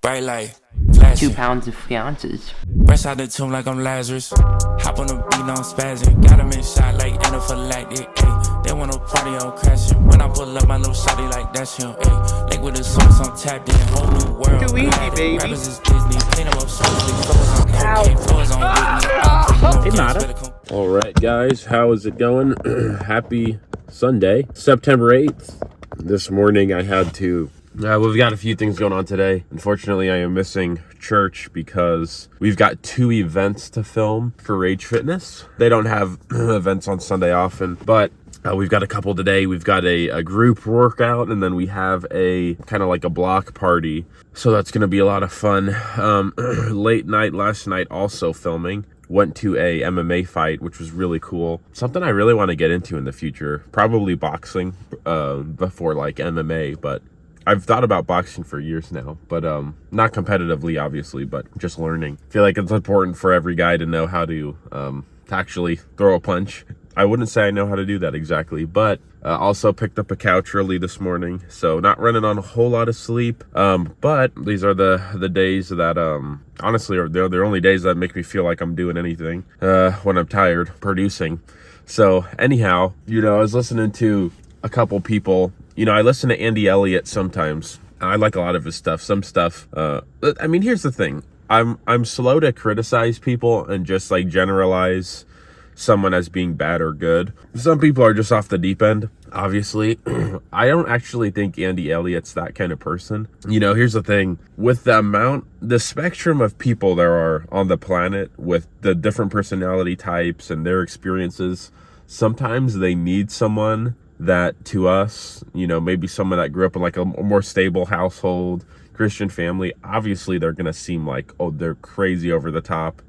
Bright light, 2 flashing. pounds of fiances. Fresh out the tomb like I'm Lazarus. Hop on the beat, I'm spazzing. Got him in shot like anaphylactic. Ayy, they wanna party, I'm crashing. When I pull up, my little shawty like that's him. Ayy, like with the sauce, I'm tapped in. Whole new world. Too easy, baby. Rappers is Disney. Clean them up socially. Floors on cocaine, floors on Whitney. Hey, Nada. All right, guys, how is it going? Happy Sunday, September 8th. This morning I had to, we've got a few things going on today. Unfortunately, I am missing church because we've got 2 events to film for Rage Fitness. They don't have events on Sunday often, but we've got a couple today. We've got a group workout, and then we have a kind of like a block party. So that's going to be a lot of fun. Late night last night also filming. Went to a MMA fight, which was really cool. Something I really want to get into in the future. Probably boxing before like MMA, but I've thought about boxing for years now, but not competitively, obviously, but just learning. I feel like it's important for every guy to know how to actually throw a punch. I wouldn't say I know how to do that exactly, but also picked up a couch early this morning, so not running on a whole lot of sleep. But these are the days that honestly they're the only days that make me feel like I'm doing anything when I'm tired producing. So anyhow, I was listening to a couple people. I listen to Andy Elliott sometimes. I like a lot of his stuff. Some stuff. Here's the thing. I'm slow to criticize people and just like generalize someone as being bad or good. Some people are just off the deep end, obviously. I don't actually think Andy Elliott's that kind of person. Here's the thing. With the spectrum of people there are on the planet, with the different personality types and their experiences, sometimes they need someone that, to us, maybe someone that grew up in like a more stable household, Christian family, obviously they're gonna seem like, oh, they're crazy over the top.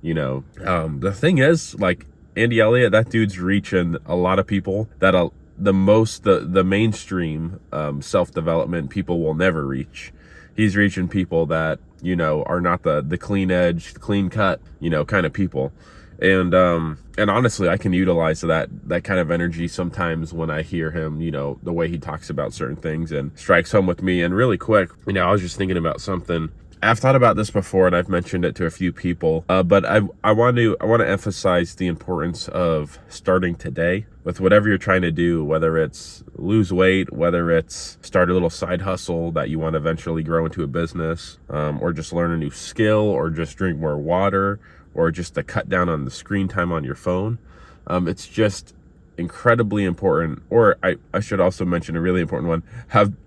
The thing is, like, Andy Elliott, that dude's reaching a lot of people that the mainstream self-development people will never reach. He's reaching people that, are not the clean edge, clean cut, kind of people. And honestly, I can utilize that kind of energy sometimes when I hear him, the way he talks about certain things, and strikes home with me. And really quick, I was just thinking about something. I've thought about this before, and I've mentioned it to a few people, but I want to emphasize the importance of starting today with whatever you're trying to do, whether it's lose weight, whether it's start a little side hustle that you want to eventually grow into a business, or just learn a new skill, or just drink more water, or just to cut down on the screen time on your phone. It's just incredibly important, or I should also mention a really important one,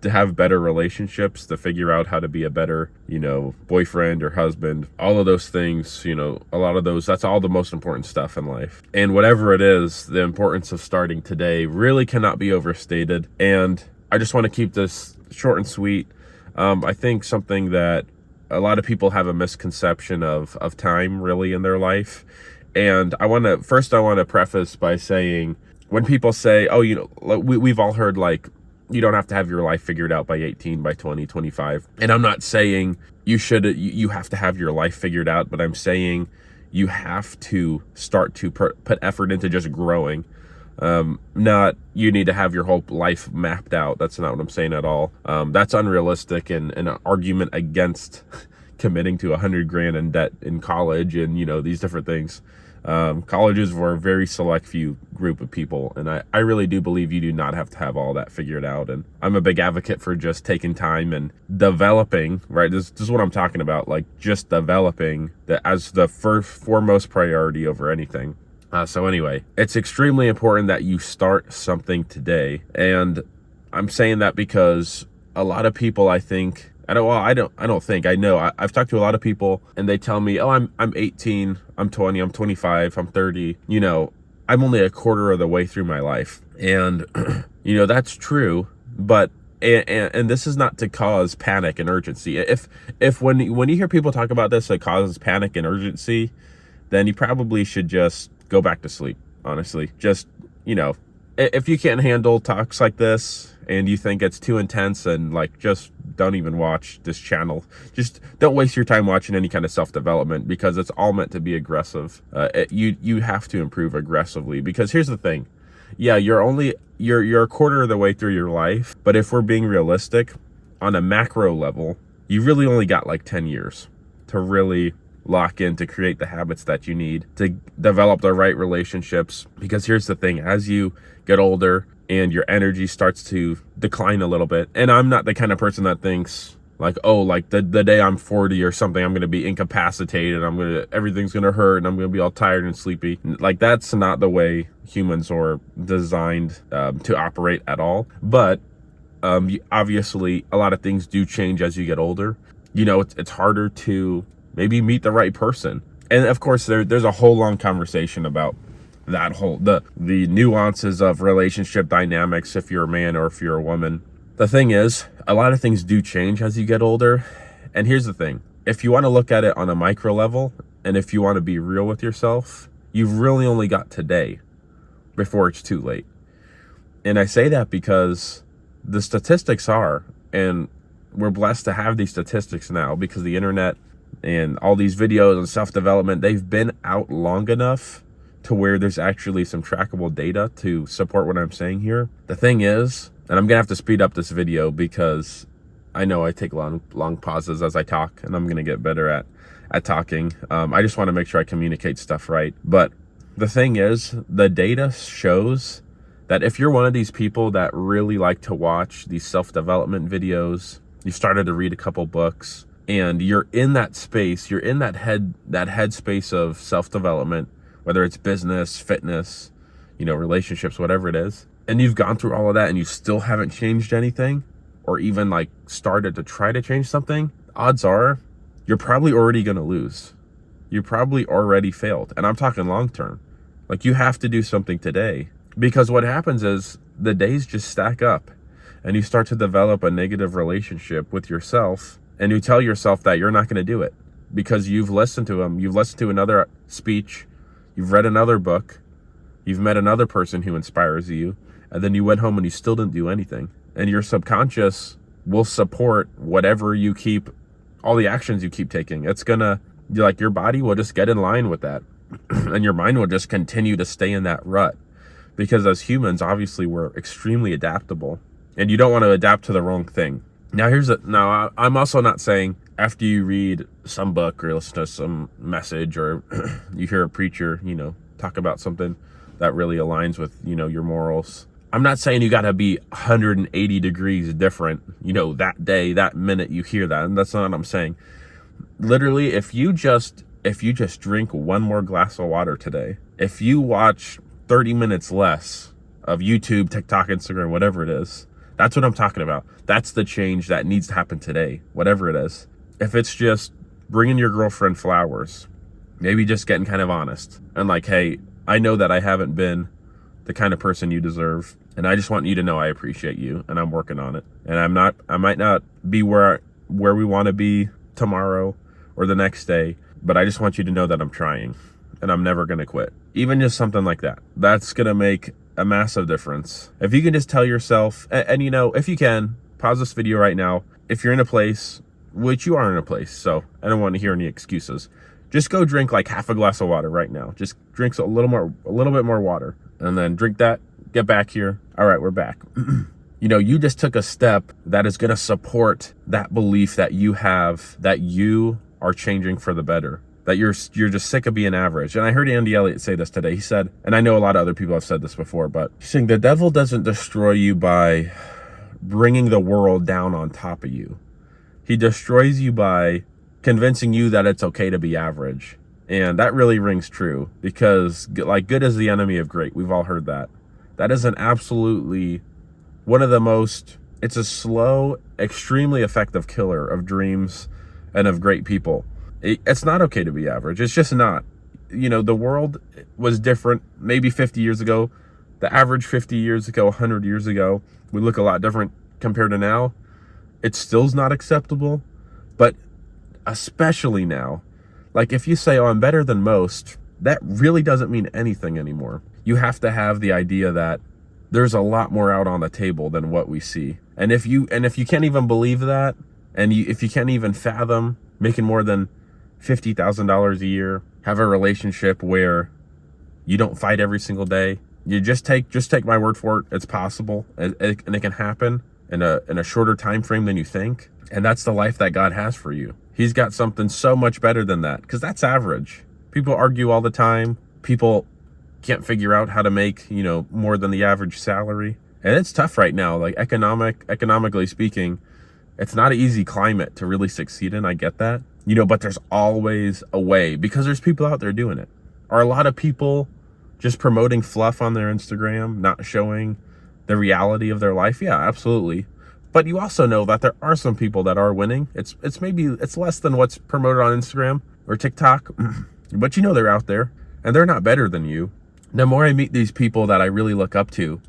to have better relationships, to figure out how to be a better, boyfriend or husband, all of those things, a lot of those, that's all the most important stuff in life. And whatever it is, the importance of starting today really cannot be overstated. And I just want to keep this short and sweet. I think something that a lot of people have a misconception of time really in their life. And I want to preface by saying, when people say, oh, we've all heard, like, you don't have to have your life figured out by 18, by 20, 25. And I'm not saying you have to have your life figured out, but I'm saying you have to start to put effort into just growing. Not you need to have your whole life mapped out. That's not what I'm saying at all. That's unrealistic, and an argument against committing to $100,000 in debt in college and, these different things. Colleges were a very select few group of people, and I really do believe you do not have to have all that figured out. And I'm a big advocate for just taking time and developing, right? This is what I'm talking about, like just developing that as the foremost priority over anything. So anyway, it's extremely important that you start something today. And I'm saying that because a lot of people, I know I've talked to a lot of people, and they tell me, oh, I'm 18, I'm 20, I'm 25, I'm 30, I'm only a quarter of the way through my life. And, that's true, but, and this is not to cause panic and urgency. If when you hear people talk about this, it causes panic and urgency, then you probably should just go back to sleep, honestly. Just, if you can't handle talks like this and you think it's too intense, and like, just don't even watch this channel. Just don't waste your time watching any kind of self-development, because it's all meant to be aggressive. You have to improve aggressively, because here's the thing. Yeah, you're a quarter of the way through your life, but if we're being realistic, on a macro level, you really only got like 10 years to really lock in, to create the habits that you need, to develop the right relationships. Because here's the thing, as you get older and your energy starts to decline a little bit, and I'm not the kind of person that thinks like, oh, like the day I'm 40 or something, I'm going to be incapacitated, everything's going to hurt, and I'm going to be all tired and sleepy. Like, that's not the way humans are designed to operate at all. But obviously, a lot of things do change as you get older. You know, it's harder to maybe meet the right person. And of course, there's a whole long conversation about that whole, the nuances of relationship dynamics, if you're a man or if you're a woman. The thing is, a lot of things do change as you get older. And here's the thing. If you want to look at it on a micro level, and if you want to be real with yourself, you've really only got today before it's too late. And I say that because the statistics are, and we're blessed to have these statistics now because the internet and all these videos and self-development, they've been out long enough to where there's actually some trackable data to support what I'm saying here. The thing is, and I'm gonna have to speed up this video because I know I take long pauses as I talk, and I'm gonna get better at talking. I just want to make sure I communicate stuff right. But the thing is, the data shows that if you're one of these people that really like to watch these self-development videos, you started to read a couple books, and you're in that space, you're in that headspace of self-development, whether it's business, fitness, relationships, whatever it is, and you've gone through all of that and you still haven't changed anything, or even like started to try to change something, odds are you're probably already going to lose. You probably already failed. And I'm talking long term. Like, you have to do something today, because what happens is the days just stack up and you start to develop a negative relationship with yourself, and you tell yourself that you're not going to do it because you've listened to them. You've listened to another speech. You've read another book. You've met another person who inspires you. And then you went home and you still didn't do anything. And your subconscious will support whatever you keep, all the actions you keep taking. It's gonna, your body will just get in line with that. And your mind will just continue to stay in that rut. Because as humans, obviously, we're extremely adaptable. And you don't want to adapt to the wrong thing. Now, I'm also not saying after you read some book or listen to some message, or you hear a preacher, talk about something that really aligns with, your morals, I'm not saying you got to be 180 degrees different, that day, that minute you hear that. And that's not what I'm saying. Literally, if you just drink one more glass of water today, if you watch 30 minutes less of YouTube, TikTok, Instagram, whatever it is, that's what I'm talking about. That's the change that needs to happen today, whatever it is. If it's just bringing your girlfriend flowers, maybe just getting kind of honest and like, hey, I know that I haven't been the kind of person you deserve, and I just want you to know I appreciate you, and I'm working on it. And I might not be where we want to be tomorrow or the next day, but I just want you to know that I'm trying, and I'm never going to quit. Even just something like that. That's going to make a massive difference. If you can just tell yourself, and if you can, pause this video right now. If you're in a place, which you are in a place, so I don't want to hear any excuses. Just go drink like half a glass of water right now. Just drink a little bit more water, and then drink that, get back here. All right, we're back. You just took a step that is going to support that belief that you have, that you are changing for the better, that you're just sick of being average. And I heard Andy Elliott say this today. He said, and I know a lot of other people have said this before, but he's saying the devil doesn't destroy you by bringing the world down on top of you. He destroys you by convincing you that it's okay to be average. And that really rings true, because good is the enemy of great. We've all heard that. That is an absolutely one of the most, it's a slow, extremely effective killer of dreams and of great people. It's not okay to be average. It's just not. The world was different maybe 50 years ago. The average 50 years ago, 100 years ago, we look a lot different compared to now. It still's not acceptable, but especially now, like if you say, oh, I'm better than most, that really doesn't mean anything anymore. You have to have the idea that there's a lot more out on the table than what we see. And if you can't even believe that, and if you can't even fathom making more than $50,000 a year, have a relationship where you don't fight every single day, you just take my word for it. It's possible, and it can happen in a shorter time frame than you think. And that's the life that God has for you. He's got something so much better than that, because that's average. People argue all the time. People can't figure out how to make, more than the average salary. And it's tough right now. Like economically speaking, it's not an easy climate to really succeed in. I get that, but there's always a way, because there's people out there doing it. Are a lot of people just promoting fluff on their Instagram, not showing the reality of their life? Yeah, absolutely. But you also know that there are some people that are winning. It's less than what's promoted on Instagram or TikTok, but they're out there, and they're not better than you. The more I meet these people that I really look up to,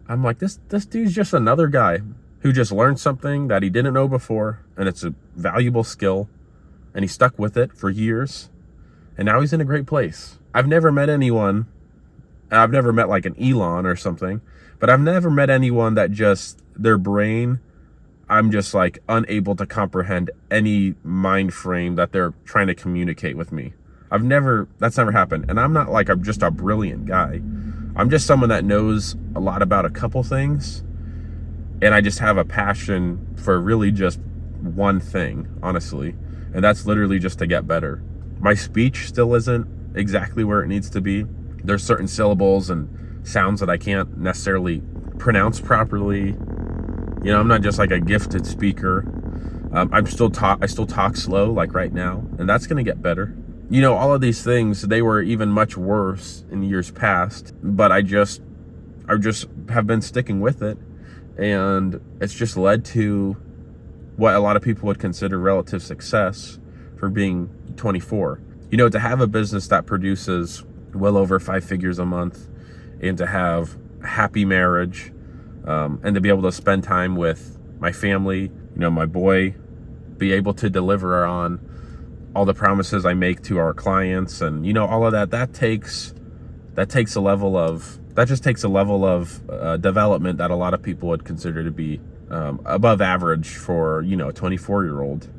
I'm like, this dude's just another guy who just learned something that he didn't know before, and it's a valuable skill, and he stuck with it for years, and now he's in a great place. I've never met anyone, I've never met like an Elon or something, but I've never met anyone that just, their brain, I'm just like unable to comprehend any mind frame that they're trying to communicate with me. That's never happened. And I'm not like, I'm just a brilliant guy. I'm just someone that knows a lot about a couple things. And I just have a passion for really just one thing, honestly. And that's literally just to get better. My speech still isn't exactly where it needs to be. There's certain syllables and sounds that I can't necessarily pronounce properly. I'm not just like a gifted speaker. I still talk slow, like right now, and that's going to get better. All of these things, they were even much worse in years past, but I just have been sticking with it, and it's just led to what a lot of people would consider relative success for being 24. To have a business that produces well over 5 figures a month, and to have a happy marriage, and to be able to spend time with my family, my boy, be able to deliver on all the promises I make to our clients, and all of that takes a level of development that a lot of people would consider to be above average for a 24-year-old.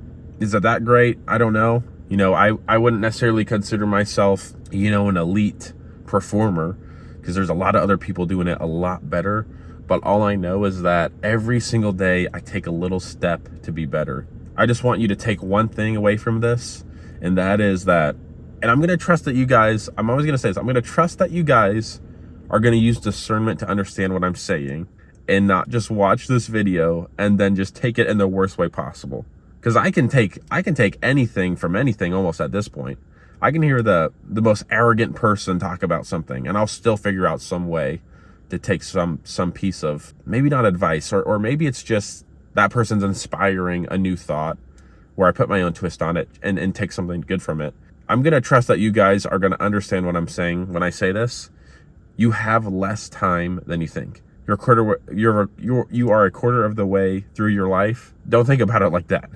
Is it that great? I don't know. I wouldn't necessarily consider myself an elite performer, because there's a lot of other people doing it a lot better. But all I know is that every single day I take a little step to be better. I just want you to take one thing away from this, and that is that, and I'm going to trust that you guys, I'm always going to say this, I'm going to trust that you guys are going to use discernment to understand what I'm saying, and not just watch this video and then just take it in the worst way possible. Because I can take anything from anything almost at this point. I can hear the most arrogant person talk about something, and I'll still figure out some way to take some piece of, maybe not advice, or maybe it's just that person's inspiring a new thought where I put my own twist on it and take something good from it. I'm going to trust that you guys are going to understand what I'm saying when I say this. You have less time than you think. You are a quarter of the way through your life. Don't think about it like that.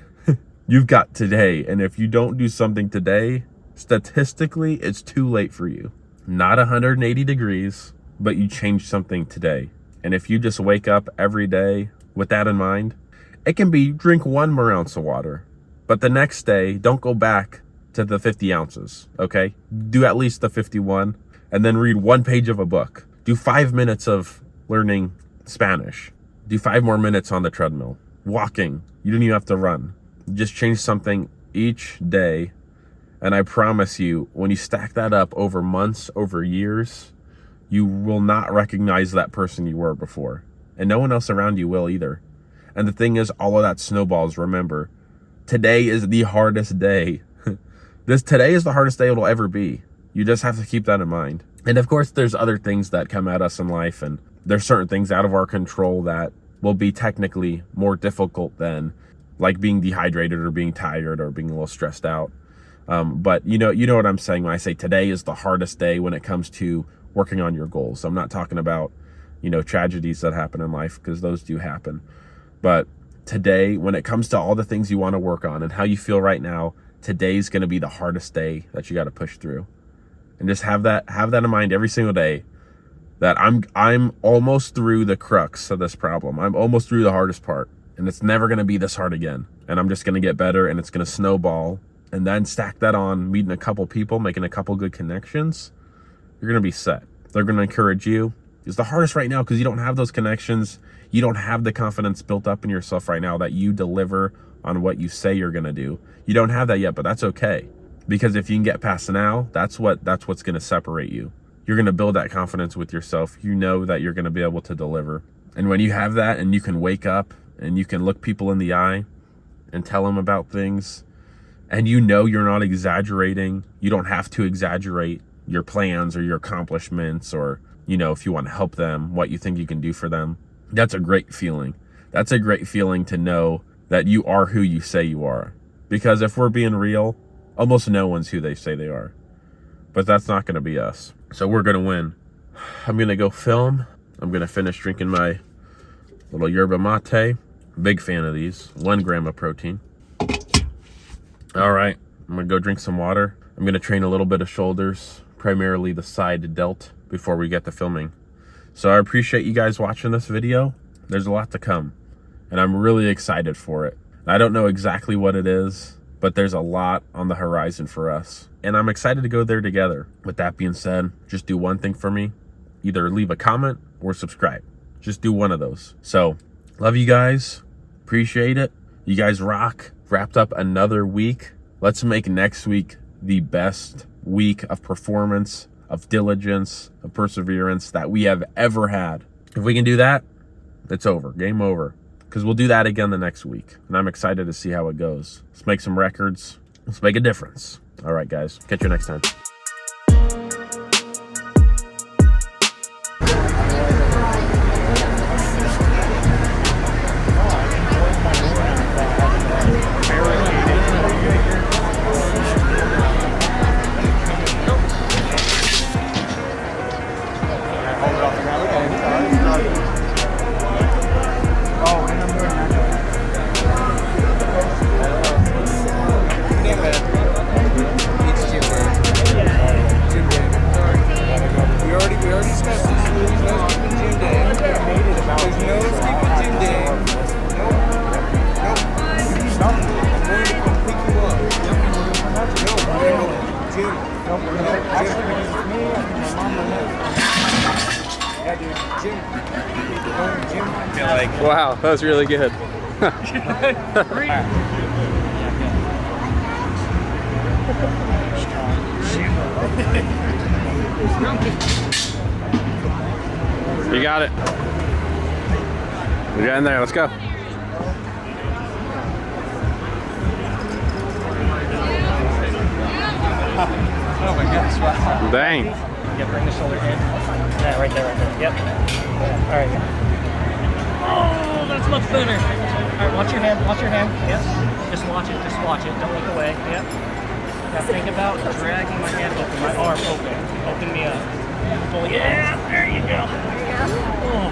You've got today, and if you don't do something today, statistically, it's too late for you. Not 180 degrees, but you change something today. And if you just wake up every day with that in mind, it can be drink 1 more ounce of water. But the next day, don't go back to the 50 ounces, okay? Do at least the 51, and then read 1 page of a book. Do 5 minutes of learning Spanish. Do 5 more minutes on the treadmill. Walking. You don't even have to run. Just change something each day. And I promise you, when you stack that up over months, over years, you will not recognize that person you were before. And no one else around you will either. And the thing is, all of that snowballs. Remember, today is the hardest day. Today is the hardest day it'll ever be. You just have to keep that in mind. And of course, there's other things that come at us in life, and there's certain things out of our control that will be technically more difficult than, like being dehydrated or being tired or being a little stressed out. But you know what I'm saying when I say today is the hardest day when it comes to working on your goals. I'm not talking about, tragedies that happen in life, because those do happen. But today, when it comes to all the things you want to work on and how you feel right now, today's going to be the hardest day that you got to push through. And just have that in mind every single day, that I'm almost through the crux of this problem. I'm almost through the hardest part, and it's never going to be this hard again. And I'm just going to get better, and it's going to snowball. And then stack that on meeting a couple people, making a couple good connections. You're going to be set. They're going to encourage you. It's the hardest right now because you don't have those connections. You don't have the confidence built up in yourself right now that you deliver on what you say you're going to do. You don't have that yet, but that's okay. Because if you can get past now, that's what's going to separate you. You're going to build that confidence with yourself. You know that you're going to be able to deliver. And when you have that and you can wake up and you can look people in the eye and tell them about things, and you know you're not exaggerating, you don't have to exaggerate your plans or your accomplishments, or, you know, if you want to help them, what you think you can do for them. That's a great feeling. That's a great feeling to know that you are who you say you are. Because if we're being real, almost no one's who they say they are. But that's not going to be us. So we're going to win. I'm going to go film. I'm going to finish drinking my little yerba mate. Big fan of these. 1 gram of protein. All right. I'm going to go drink some water. I'm going to train a little bit of shoulders, primarily the side delt, before we get to filming. So I appreciate you guys watching this video. There's a lot to come, and I'm really excited for it. I don't know exactly what it is, but there's a lot on the horizon for us, and I'm excited to go there together. With that being said, just do one thing for me. Either leave a comment or subscribe. Just do one of those. So, love you guys. Appreciate it. You guys rock. Wrapped up another week. Let's make next week the best week of performance, of diligence, of perseverance that we have ever had. If we can do that, it's over. Game over. Because we'll do that again the next week. And I'm excited to see how it goes. Let's make some records. Let's make a difference. All right, guys. Catch you next time. Wow, that was really good. You got it. We got in there. Let's go. Oh my goodness, wow. Dang. Yeah, bring the shoulder in. Yeah, right there, right there. Yep. All right. Oh, that's much better. All right, watch your hand, watch your hand. Yep. Just watch it, Don't look away. Yep. Now think about dragging my hand open, my arm open. Open me up. Pull, yeah, there you go. Oh,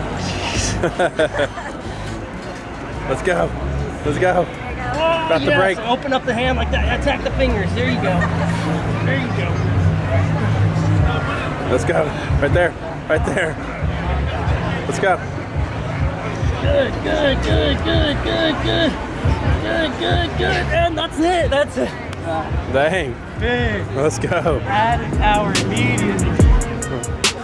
Let's go. Let's go. oh, About to break. Open up the hand like that. Attack the fingers. There you go. There you go. Let's go. Right there. Right there. Let's go. Good, good, good, good, good, good. Good, good, good. And that's it. That's it. Dang. Big. Let's go. Added power immediately.